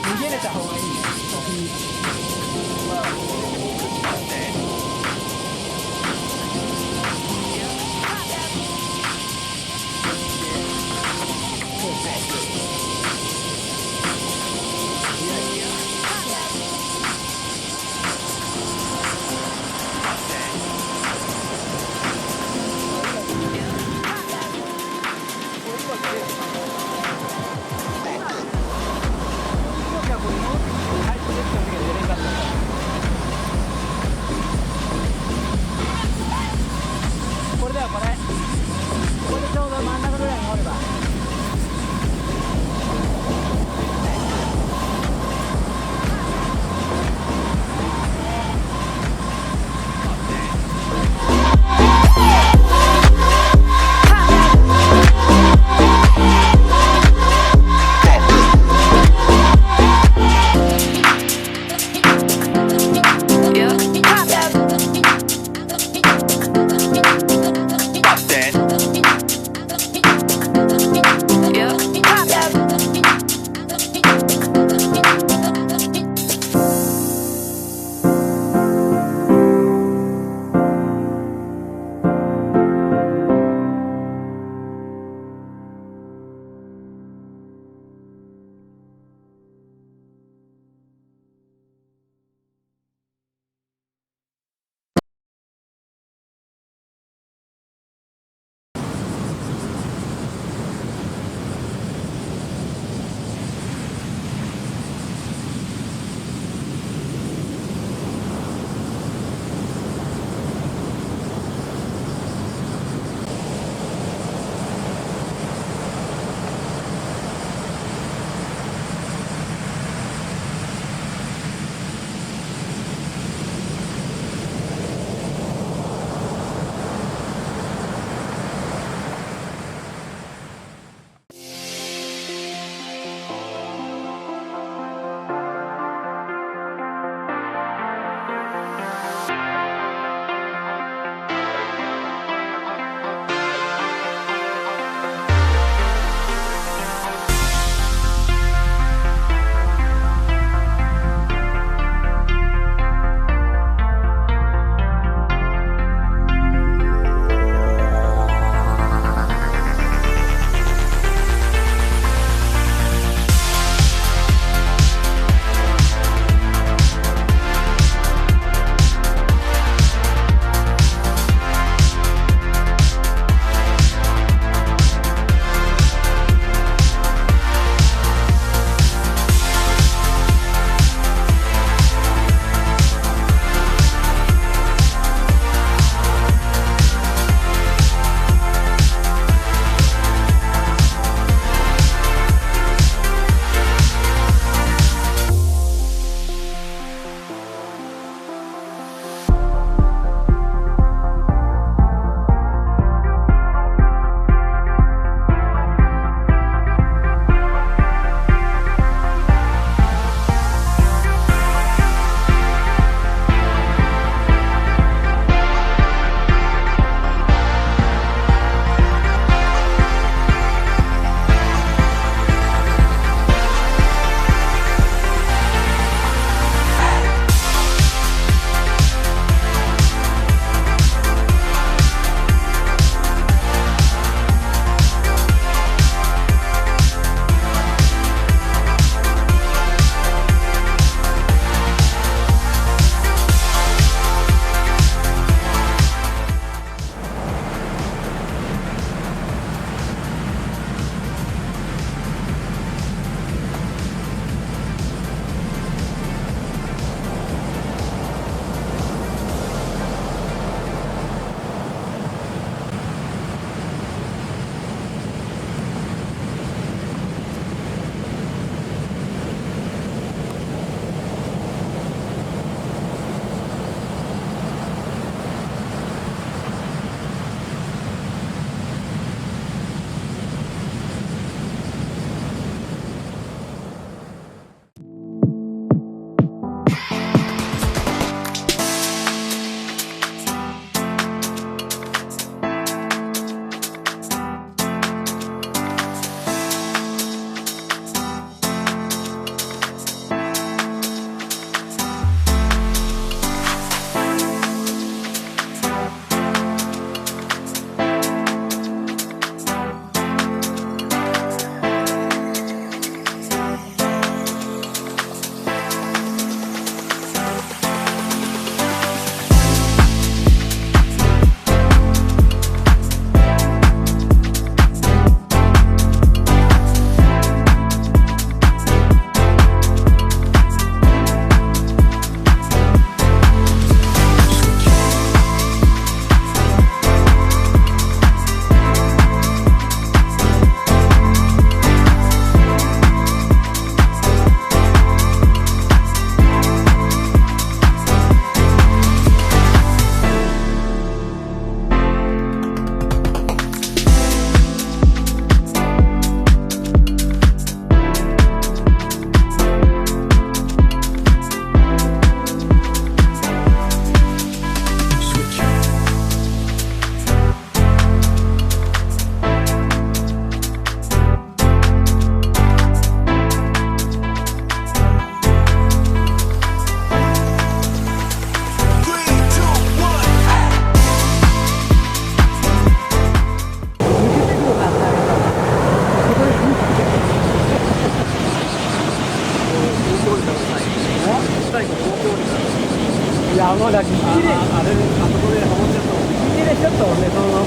逃げれた方がいいよ。これのタイプセットだけで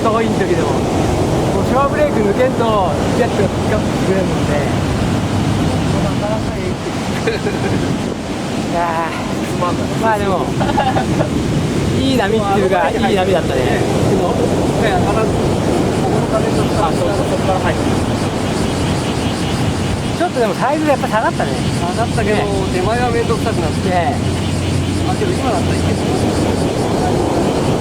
遠い時でも、もうショアブレーク抜けんとジェットがピックアップしてくれるので、なかなかいいやー、まあでもいい波っていうか、いい波だったね。ちょっとでもサイズがやっぱ下がったね。下がったけど、手前は面倒くさくなって、けど今だったらいけそう。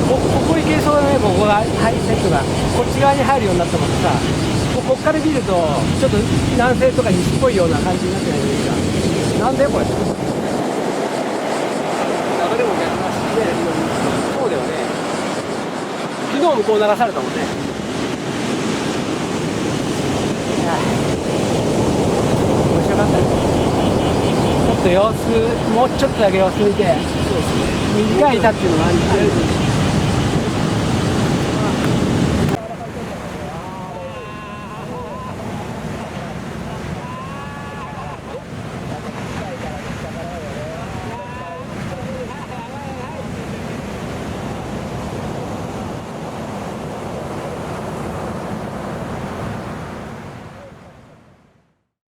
ここ行けそうだね。ここがハイセットがこっち側に入るようになったもんさ、こっから見るとちょっと南西とか西っぽいような感じになってないですか。なんでこれ流れも逆なしで、そうだよね。昨日もこう流されたもんね。面白かったね。ちょっと様子、もうちょっとだけ様子見て、短い板っていうのもあるんですけど。